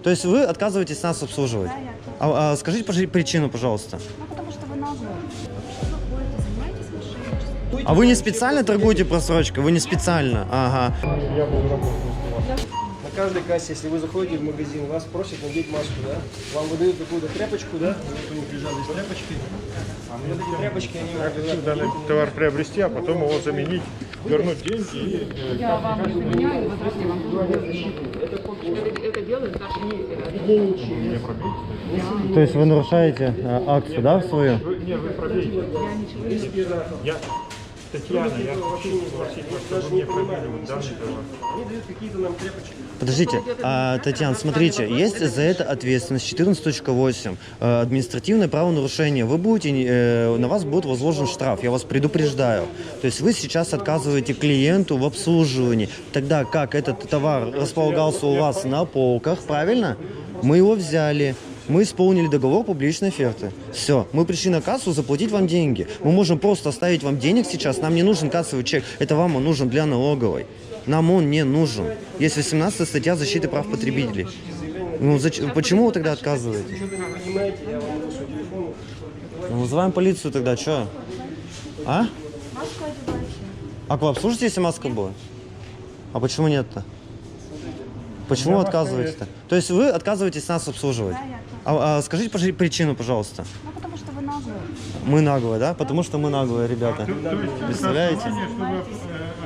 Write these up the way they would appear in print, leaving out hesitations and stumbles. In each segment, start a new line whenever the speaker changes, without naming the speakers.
То есть вы отказываетесь нас обслуживать?
Да, я.
Скажите причину, пожалуйста.
Ну, потому что вы наглые. Что вы ходите, занимаетесь мошенничеством?
А вы не специально торгуете просрочкой? Вы не специально? Ага.
Я был работал. На каждой кассе, если вы заходите в магазин, вас просят надеть маску, да? Вам выдают какую-то тряпочку, да? Вы не прижали с тряпочкой. А вот эти тряпочки, они вам
хочу данный товар приобрести, а потом его заменить, вернуть деньги и...
Я вам не заменяю, возвращаю вам полную защиту. Это делают наши
Не пробейте.
То есть вы нарушаете акцию, да, свою?
Нет, вы пробейте. Я... Татьяна, я хочу спросить вас, чтобы вы мне пробили вот данный товар.
Они дают какие-то нам тряпочки.
Подождите, Татьяна, смотрите, есть за это ответственность 14.8, административное правонарушение. Вы будете, на вас будет возложен штраф, я вас предупреждаю. То есть вы сейчас отказываете клиенту в обслуживании. Тогда как этот товар располагался у вас на полках, правильно? Мы его взяли. Мы исполнили договор публичной оферты. Все, мы пришли на кассу заплатить вам деньги. Мы можем просто оставить вам денег сейчас. Нам не нужен кассовый чек. Это вам он нужен для налоговой. Нам он не нужен. Есть 18 статья защиты прав потребителей. Ну, почему вы тогда отказываетесь? Ну, вызываем полицию тогда, что? А?
Маску одевайте.
А вы обслужите, если маска будет? А почему нет-то? Почему отказываетесь-то? То есть вы отказываетесь нас обслуживать?
Да, я.
Скажите причину, пожалуйста.
Ну, потому что вы наглые.
Мы наглые, да? Потому что мы наглые, ребята. Представляете?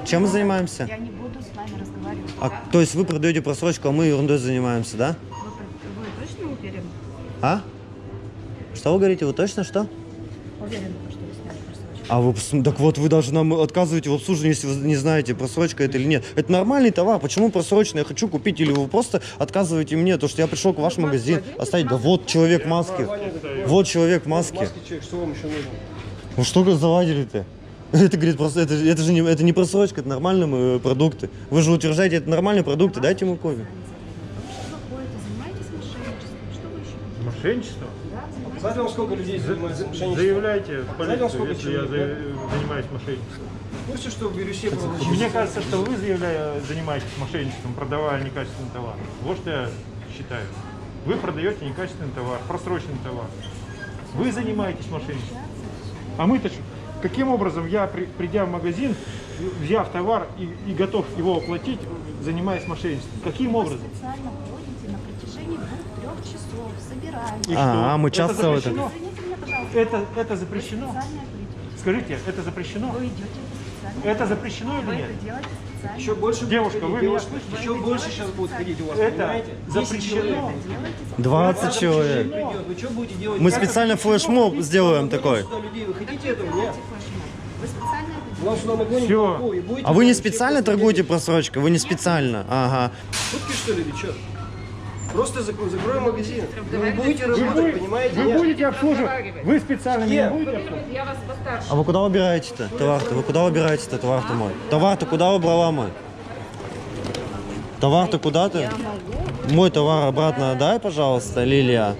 Чем мы занимаемся?
Я не буду с вами разговаривать.
То есть вы продаете просрочку, а мы ерундой занимаемся, да?
Вы точно уверены?
А? Что вы говорите? Вы точно что?
Уверены, что вы сняли просрочку?
А вы, так вот, вы даже нам отказываете в обслуживании, если вы не знаете, просрочка это или нет. Это нормальный товар, почему просрочный? Я хочу купить, или вы просто отказываете мне, то, что я пришел к ваш магазин, оставить, да вот человек в маске, вот человек в маске.
Маски, человек, что вам еще нужно?
Ну что вы завадили-то? Это, говорит, просто, это же не, это не просрочка, это нормальные продукты. Вы же утверждаете, это нормальные продукты, дайте ему кофе.
Что вы ходите, занимаетесь мошенничеством? Что вы еще?
Мошенничество?
Знаете, вам сколько людей занимается мошенничеством?
Заявляйте в
Знаете,
полицию,
сколько
если я
человек,
занимаюсь мошенничеством.
Курсе, что в Бирюсе
Мне кажется, что вы занимаетесь мошенничеством, продавая некачественный товар. Вот что я считаю. Вы продаете некачественный товар, просроченный товар. Вы занимаетесь мошенничеством. А мы-то что? Каким образом я, придя в магазин, взяв товар и готов его оплатить, занимаясь мошенничеством? Каким образом?
Вы специально ходите на протяжении 2-3 часов, собираете.
И что?
мы часто
это
в это...
запрещено?
Извините меня, пожалуйста.
Это запрещено?
Специально это идете.
Скажите, это запрещено?
Вы идете специально.
Это запрещено или
Вы
нет?
это делаете специально.
Еще больше
Девушка,
будет
вы
ходить,
меня
девушка,
слышите?
еще больше сейчас будет ходить у вас,
Это
понимаете? 10
запрещено.
человек.
20 человек.
Придет. Вы что будете делать?
Мы
Как
специально
это?
флешмоб сделаем
Вы
такой.
сюда людей, вы хотите этого? Нет.
Вы специально это
Вас сюда нагоним
Всё.
толпу и будете...
А вы не
там
специально
все
торгуете просрочкой? Вы не специально? Ага.
Шутки, что ли, или что? Просто закроем магазин. Вы не будете работать, понимаете?
Вы
Нет.
будете обслуживать? Вы специально не
Где?
будете обслуживать?
Я вас постарше.
А вы куда убираете-то товар-то? Вы куда убираете-то товар-то мой? Товар-то куда убрала мой? Товар-то куда ты? Мой товар обратно отдай, пожалуйста, Лилия.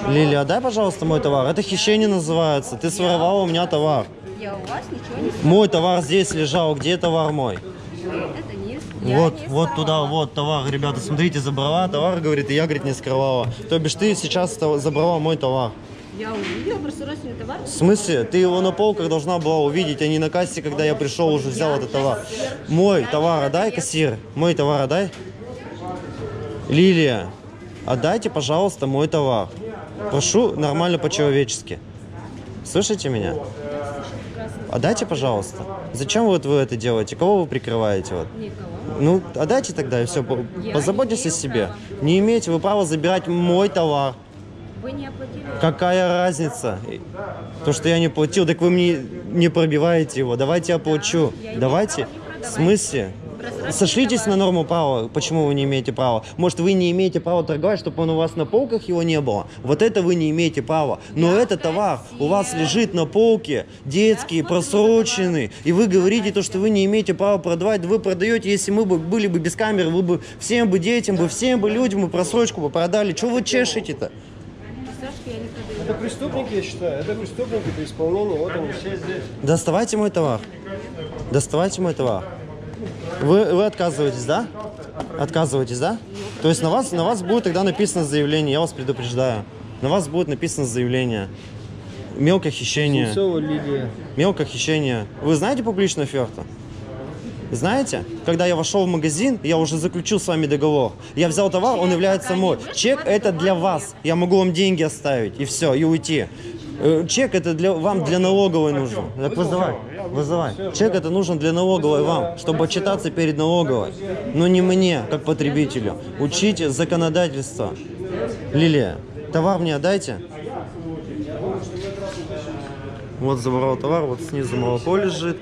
Лилия, отдай, пожалуйста, мой товар. Это хищение называется. Ты своровала у меня товар.
Я у вас ничего не
Мой товар здесь лежал. Где товар мой?
это не
Вот туда, вот товар, ребята, смотрите, забрала товар, говорит, и я, говорит, не скрывала. То бишь ты сейчас забрала мой товар.
Я увидела просроченный товар.
В смысле? Ты его на полках должна была увидеть, а не на кассе, когда я пришел, уже взял этот товар. Мой товар отдай, кассир. Мой товар отдай. Лилия, отдайте, пожалуйста, мой товар. Прошу нормально по-человечески. Слышите меня? Отдайте, пожалуйста. Зачем вот вы это делаете? Кого вы прикрываете? Вот?
Никого.
Ну, отдайте тогда и все. Позаботьтесь о себе. Не имеете вы права забирать мой товар.
Вы не оплатили.
Какая разница? То, что я не платил, так вы мне не пробиваете его. Давайте я плачу. Давайте. В смысле? Сошлитесь на норму права. Почему вы не имеете права? Может, вы не имеете права торговать, чтобы он у вас на полках его не было? Вот это вы не имеете права. Но этот товар у вас лежит на полке, детский, просроченный. И вы говорите то, что вы не имеете права продавать. Вы продаете, если мы бы были бы без камеры, вы бы всем бы детям, всем бы людям бы просрочку бы продали. Чего вы чешете-то?
Это преступники, я считаю. Это преступники по исполнению. Вот они все здесь.
Доставайте мой товар. Доставайте мой товар. Вы отказываетесь, да? Отказываетесь, да? То есть на вас будет тогда написано заявление, я вас предупреждаю. На вас будет написано заявление. Мелкое хищение.
Сенцова Лилия.
Мелкое хищение. Вы знаете публичную оферту? Знаете, когда я вошел в магазин, я уже заключил с вами договор. Я взял товар, он является мой. Чек это для вас. Я могу вам деньги оставить и все, и уйти. Чек это вам для налоговой нужен. Так вызывай. Чек это нужен для налоговой вам, чтобы отчитаться перед налоговой. Но не мне, как потребителю. Учите законодательство. Лилия, товар мне отдайте. Вот забрал товар, вот снизу молоко лежит,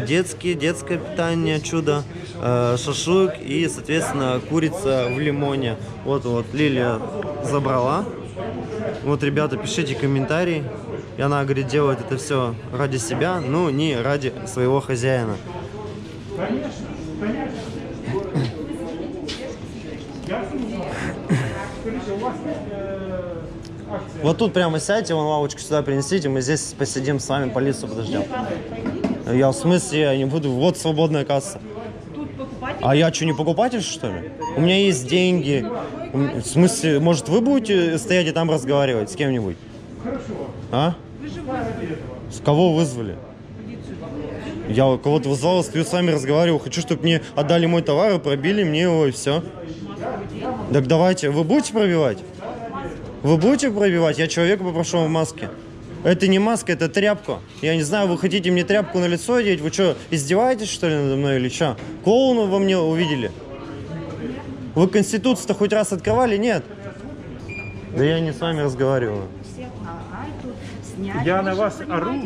детское питание, чудо, шашлык и, соответственно, курица в лимоне. Вот Лилия забрала. Вот, ребята, пишите комментарии. И она, говорит, делает это все ради себя, ну, не ради своего хозяина. Вот тут прямо сядьте, вон лавочку сюда принесите, мы здесь посидим с вами, полицию подождем. Я в смысле, я не буду, вот свободная касса. А я что, не покупатель, что ли? У меня есть деньги. В смысле, может, вы будете стоять и там разговаривать с кем-нибудь? А? С кого вызвали? Я кого-то вызвал, стою с вами разговариваю. Хочу, чтобы мне отдали мой товар и пробили мне его, и все. Так давайте, вы будете пробивать? Вы будете пробивать? Я человека попрошу в маске. Это не маска, это тряпка. Я не знаю, вы хотите мне тряпку на лицо одеть? Вы что, издеваетесь, что ли, надо мной или что? Клоуна во мне увидели? Вы Конституцию-то хоть раз открывали? Нет? Да я не с вами разговариваю.
Я на вас ору.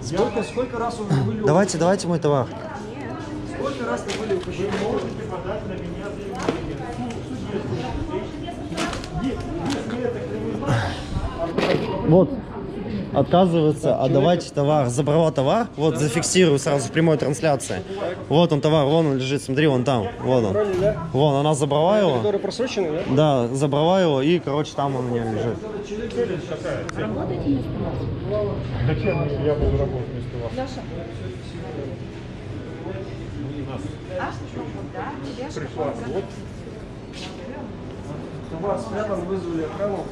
Сколько раз вы были?
Давайте мой товар.
Сколько раз вы были упущены?
Вот, отказывается отдавать товар. Забрала товар, вот, зафиксирую сразу в прямой трансляции. Вот он товар, вон он лежит, смотри, вон там, вот он. Вон, она забрала его.
Который просроченный, да?
Да, забрала его и, короче, там он у нее лежит.
Зачем я буду работать вместо вас?
Леша.
Пришла. Вот.
Товар спрятан, вызвали охрану.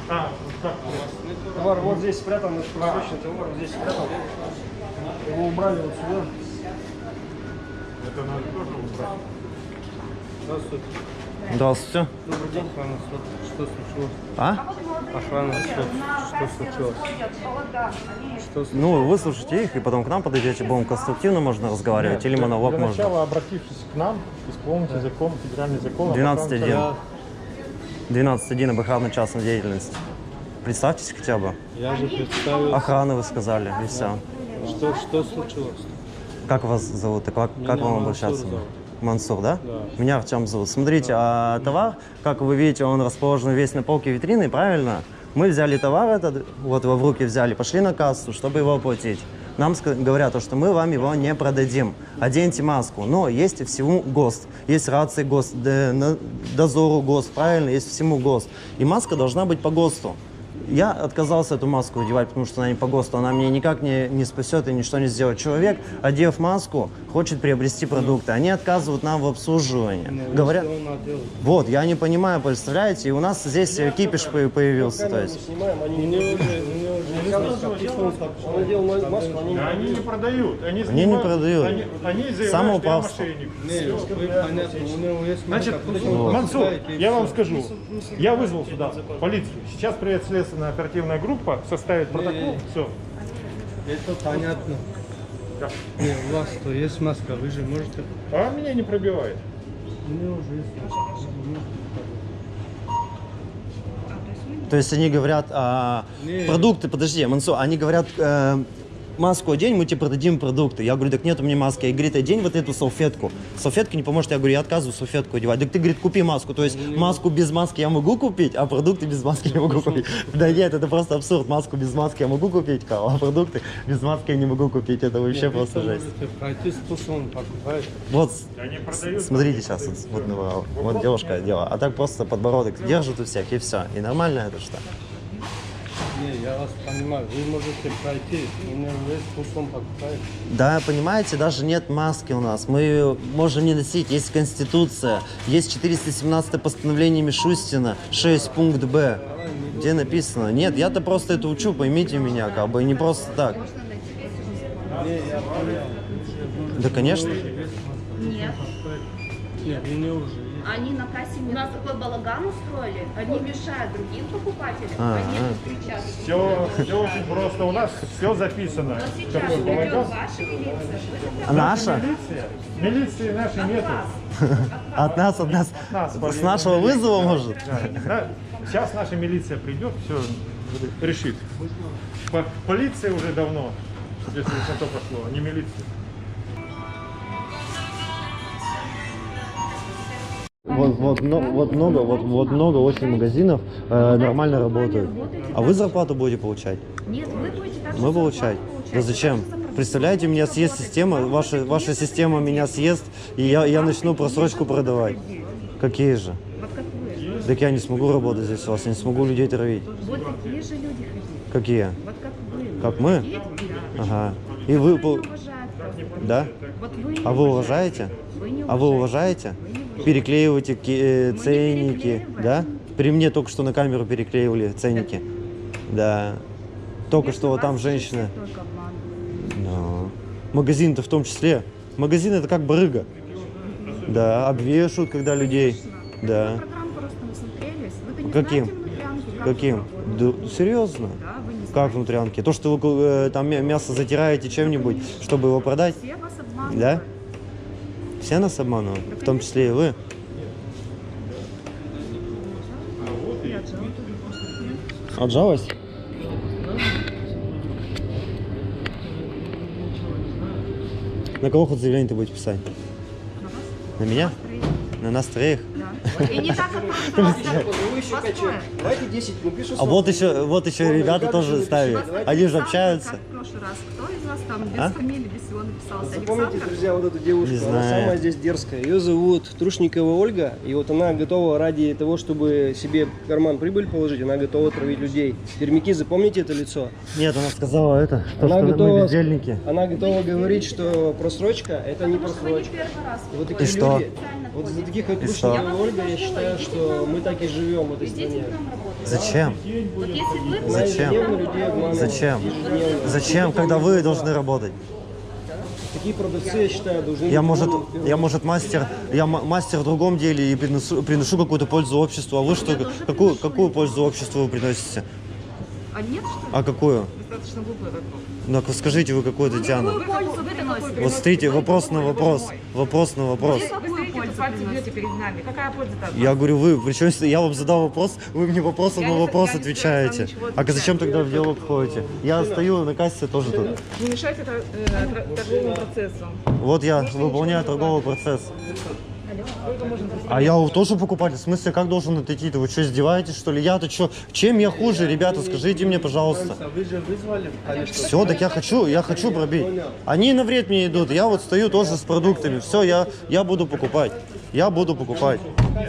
Как у вас?
Товар вот здесь спрятан, это просроченный товар, вот здесь спрятан. Его убрали вот сюда.
Это надо тоже убрать.
Здравствуйте.
Здравствуйте.
Добрый день, охрана. Что случилось?
А?
Охрана, что случилось? Что случилось?
Ну, выслушайте их, и потом к нам подойдете, будем конструктивно можно разговаривать, или монолог
Для
можно.
начала, обратившись к нам, исполните закон, федеральный закон.
12.1. 12.1 об охранной частной деятельности. Представьтесь хотя бы.
Я же представил.
Охраны вы сказали, и все.
Что случилось?
Как вас зовут? И как
Меня
вам обращаться?
Мансур зовут.
Мансур, да?
Да.
Меня Артем зовут. Смотрите, а товар, как вы видите, он расположен весь на полке витрины, правильно? Мы взяли товар этот, вот его в руки взяли, пошли на кассу, чтобы его оплатить. Нам говорят, что мы вам его не продадим. Оденьте маску. Но есть всему ГОСТ. Есть рации ГОСТ, дозору ГОСТ, правильно? Есть всему ГОСТ. И маска должна быть по ГОСТу. Я отказался эту маску одевать, потому что она не по ГОСТу, она мне никак не спасет и ничто не сделает. Человек, одев маску, хочет приобрести продукты. Они отказывают нам в обслуживании. Говорят, вот, я не понимаю, представляете, и у нас здесь кипиш появился. То есть.
Снимаем, они он надел маску, они
Да они не продают. Они
не продают.
Они заявляют,
Самоуправство.
что я мошенник. Значит, Мансур, я вам скажу. Я вызвал сюда полицию. Сейчас приедет следственная оперативная группа, составит протокол. Все.
Это понятно.
Да.
Не, у вас то есть маска, вы же можете.
А меня не пробивает.
У меня уже есть маска.
То есть они говорят, продукты, подожди, Мансур, они говорят, маску одень, мы тебе продадим продукты. Я говорю, так нет у меня маски. Я говорю, одень вот эту салфетку. Салфетка не поможет. Я говорю, я отказываю салфетку одевать. Так ты, говорит, купи маску. То есть маску без маски я могу купить, а продукты без маски не могу купить. Да нет, это просто абсурд. Маску без маски я могу купить, а продукты без маски я не могу купить. Это вообще просто жесть.
Пройти способом покупать.
Вот,
Они продают.
смотрите сейчас, вот девушка одела. А так просто подбородок держит у всех, и все. И нормально это что?
Не, я вас понимаю, вы можете пройти, и не весь пустом покупаете.
Да, понимаете, даже нет маски у нас. Мы ее можем не носить. Есть Конституция, есть 417 постановление Мишустина, 6 пункт Б, где написано. Нет, я-то просто это учу, поймите меня, как бы, не просто так.
Не, я понял.
Да, конечно.
Нет.
Нет, и не уже.
Они на кассе у нас такой балаган устроили. Они мешают другим покупателям. Они тут кричат.
Все очень просто. У нас все записано.
Но сейчас
Какой
идет
балаган?
ваша милиция.
А наша?
Милиции нашей нету.
От нас,
нас.
с нашего вызова, может?
Да. Сейчас наша милиция придет, все решит. Полиция уже давно, если на то пошло, а не милиция.
Вот много очень магазинов нормально работают. А вы зарплату будете получать?
Нет, вы будете так же
Мы
зарплату
получать. Да зачем? Представляете, меня съест система, ваша система меня съест, и я начну просрочку продавать. Какие же?
Вот как вы.
Так я не смогу работать здесь у вас, я не смогу людей травить.
Вот такие же люди ходили.
Какие?
Вот как вы.
Как мы?
Видите? Да.
Ага. И вы...
Вы не уважают просто.
Да?
Вот вы не
А вы уважаете?
Вы не
А вы уважаете? Переклеиваете ценники,
переклеиваем.
да? При мне только что на камеру переклеивали ценники. Да. Только что вот там женщина.
Только обманывают.
Да. Магазин-то в том числе. Магазин это как барыга. Да, обвешивают, когда людей. Да.
Программу просто насмотрелись. Вы-то не
Каким?
знаете внутрянки, как
Каким?
это
Да, серьезно?
Да, вы не
Как
знаете.
внутрянки? То, что вы там мясо затираете чем-нибудь, чтобы его продать?
Все вас обманывают.
Да? Все нас обманывают, в том числе и вы.
Я отжала тут.
Отжалась? На кого хоть заявление ты будешь писать? На меня? На нас троих?
Да. И не так, как просто
Вы еще качаете. Давайте 10, напишу.
А вот еще ребята тоже ставят. Они же общаются.
Как в прошлый раз. Кто из вас там без
А?
фамилии, без всего написался?
Запомните,
Александр?
друзья, вот эту девушку,
Не
она
знаю.
самая здесь дерзкая. Ее зовут Трушникова Ольга, и вот она готова ради того, чтобы себе в карман прибыль положить, она готова травить людей. Пермяки, запомните это лицо.
Нет, она сказала это, что
Она
мы
готова,
бездельники.
она готова говорить, что просрочка это не
Потому что вы не
просрочка.
первый раз.
И вот
И
такие
что?
люди, вот за таких как
И что?
Трушникова Ольга, я считаю, что мы так и живем в этой
Идите
стране.
к нам работать.
Зачем?
Вот если вы
Она
будете
Зачем?
к нам
ежедневно людей
работать,
обманывает.
Зачем?
Ежедневно.
Зачем, когда вы должны работать?
Такие продавцы, я считаю, должны...
Я
быть
может,
в первую
я может мастер в другом деле и приношу какую-то пользу обществу, а вы что, какую пользу обществу вы приносите?
А нет, что ли?
А какую?
Достаточно глупый вопрос.
Ну, скажите вы какую, Татьяна?
Какую пользу вы приносите?
Вот смотрите, вопрос на вопрос. Вопрос на вопрос.
Вы
Какую
стоите,
пользу
тут пальцы
приносите?
бьете перед нами. Какая польза-то? от
Я
вас?
говорю, вы, причем я вам задал вопрос, вы мне вопросом
Я
на
не-
вопрос
я не
отвечаете.
собираюсь вам ничего
А зачем
отвечать.
тогда в диалог входите? Я стою на кассе тоже тут.
Не мешайте торговому процессу.
Вот я выполняю торговый процесс.
Сколько можно
А я тоже покупатель. В смысле, как должен отойти-то? Вы что, издеваетесь, что ли? Я-то что? Чем я хуже, ребята? Скажите мне, пожалуйста.
Вы же вызвали?
Все, так я хочу пробить. Они на вред мне идут. Я вот стою тоже с продуктами. Все, я буду покупать. Я буду покупать.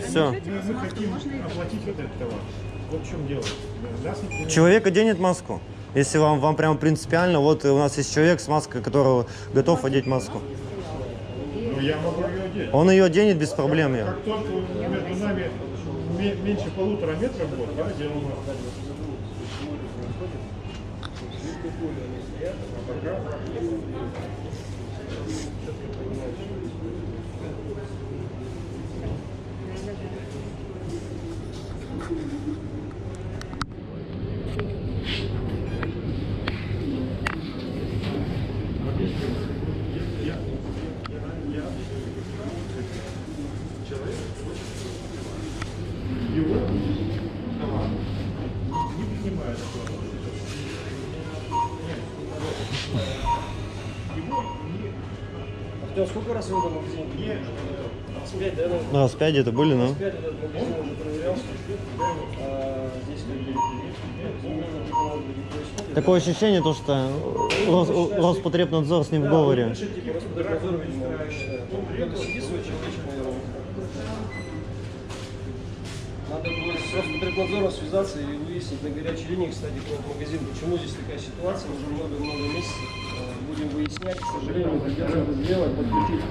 Все.
Мы хотим оплатить вот этот товар. Вот в чем дело. Нас не-
Человек оденет маску. Если вам прям принципиально, вот у нас есть человек с маской, которого готов одеть маску.
Ну, я могу ее одеть.
Он ее оденет без проблем. Я.
Как только между нами меньше 1,5 метра будет, я делаю маску. Его товар не принимает. Его
Артем, сколько раз вы в этом магазине были? Раз 5, да? наверное?
Раз 5 где-то были, ну.
5 этот магазин уже проверялся. А здесь
Такое ощущение, то, что Роспотребнадзор с ним в говоре.
Типа Роспотребнадзор, видимо, я считаю. Кто-то сидит свой человечек, наверное. Надо будет с Роспотребнадзором связаться и выяснить на горячей линии, кстати, магазин, почему здесь такая ситуация, уже много-много месяцев будем выяснять, к сожалению, придется это сделать, подключить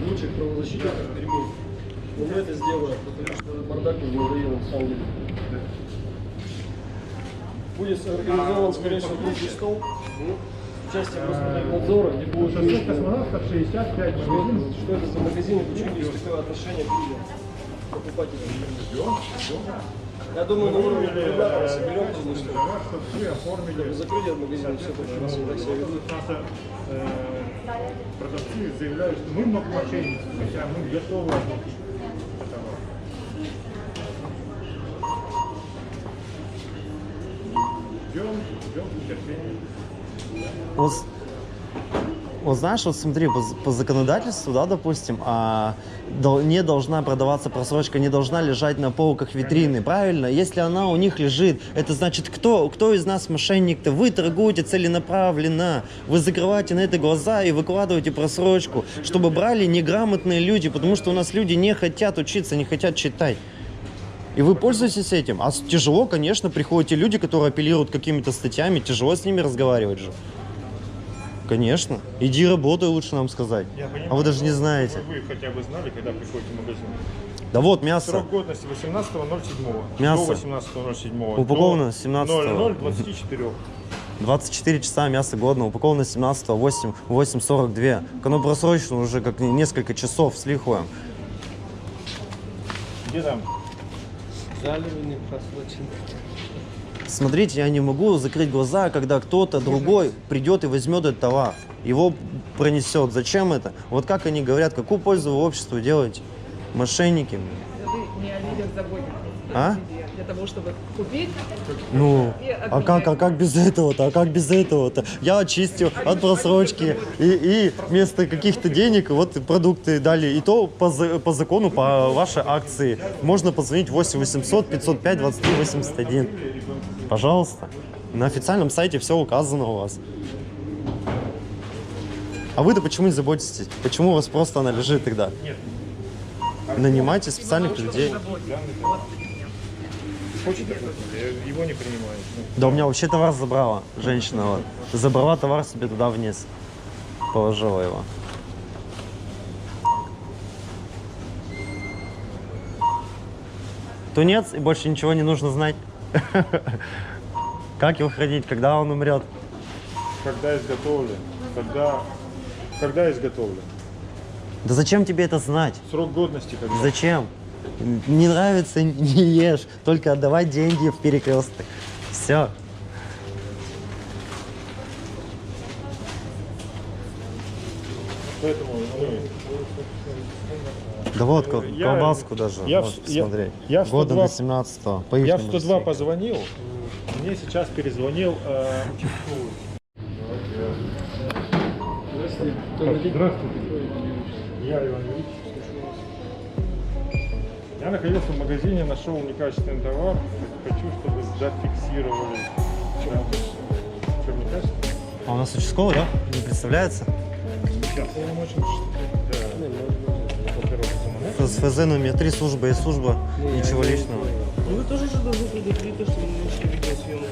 лучших правозащитников Перми. Но мы это сделаем, потому что этот бардак уже надоел на самом деле. Будет организован, скорее всего, круглый стол с участием Роспотребнадзора, где будут выяснить,
космонавтов 65 магазинов.
что это за магазин и почему есть такое отношение к людям, покупателям. Я думаю, на уровне ребята соберем круглый стол.
Чтобы вы оформили.
Закрыть этот магазин, все так раз и так себя ведут.
Продавцы заявляют, что мы мошенники, хотя мы готовы оплатить товар. Ждем терпения.
Вот знаешь, вот смотри, по законодательству, да, допустим, не должна продаваться просрочка, не должна лежать на полках витрины, правильно? Если она у них лежит, это значит, кто из нас мошенник-то? Вы торгуете целенаправленно, вы закрываете на это глаза и выкладываете просрочку, чтобы брали неграмотные люди, потому что у нас люди не хотят учиться, не хотят читать. И вы пользуетесь этим. А тяжело, конечно, приходят те люди, которые апеллируют какими-то статьями, тяжело с ними разговаривать же. Конечно. Иди работай, лучше нам сказать.
Я понимаю,
А вы даже не знаете.
Вы хотя бы знали, когда приходите в магазин.
Да вот, мясо.
Срок годности 18.07.
Мясо.
До 18.07.
Упаковано
До
17-го.
00:24.
24 часа мясо годно, упаковано 17-го, 8:42. Оно просрочено уже как несколько часов с лихуем.
Где там?
Заливанный, просроченный.
Смотрите, я не могу закрыть глаза, когда кто-то другой придет и возьмет этот товар. Его пронесет. Зачем это? Вот как они говорят, какую пользу вы обществу делаете? Мошенники.
Вы не о людях заботитесь.
А?
Для того, чтобы купить.
Ну,
И
а как без этого-то? А как без этого-то? Я очистил от просрочки и вместо каких-то денег вот продукты дали. И то по закону, по вашей акции. Можно позвонить 8 800 505 23 81. Пожалуйста. На официальном сайте все указано у вас. А вы-то почему не заботитесь? Почему у вас просто она лежит тогда?
Нет.
Нанимайте специальных людей.
Хочет оплатить, его не принимают.
Да у меня вообще товар забрала женщина. Вот. Забрала товар себе туда вниз. Положила его. Тунец, и больше ничего не нужно знать. Как его хранить, когда он умрет?
Когда изготовлен? Когда изготовлен?
Да зачем тебе это знать?
Срок годности когда?
Зачем? Не нравится, не ешь. Только отдавай деньги в перекресток. Все.
Поэтому,
Да вот, колбаску даже.
я в-
можете
я-
посмотреть.
я в
Года
102
до 17-го. По
я в
ихнему
102
всему.
позвонил, мне сейчас перезвонил участковый. Здравствуйте. Я Иван Ильич. Я находился в магазине, нашел некачественный товар. Хочу, чтобы зафиксировали. Что некачественно?
А у нас участковый, да? Не представляется?
Сейчас.
С ФЗ номер 3 служба и служба. Ничего личного.
Ну вы тоже же должны предупредить, что мы начали видеосъемку.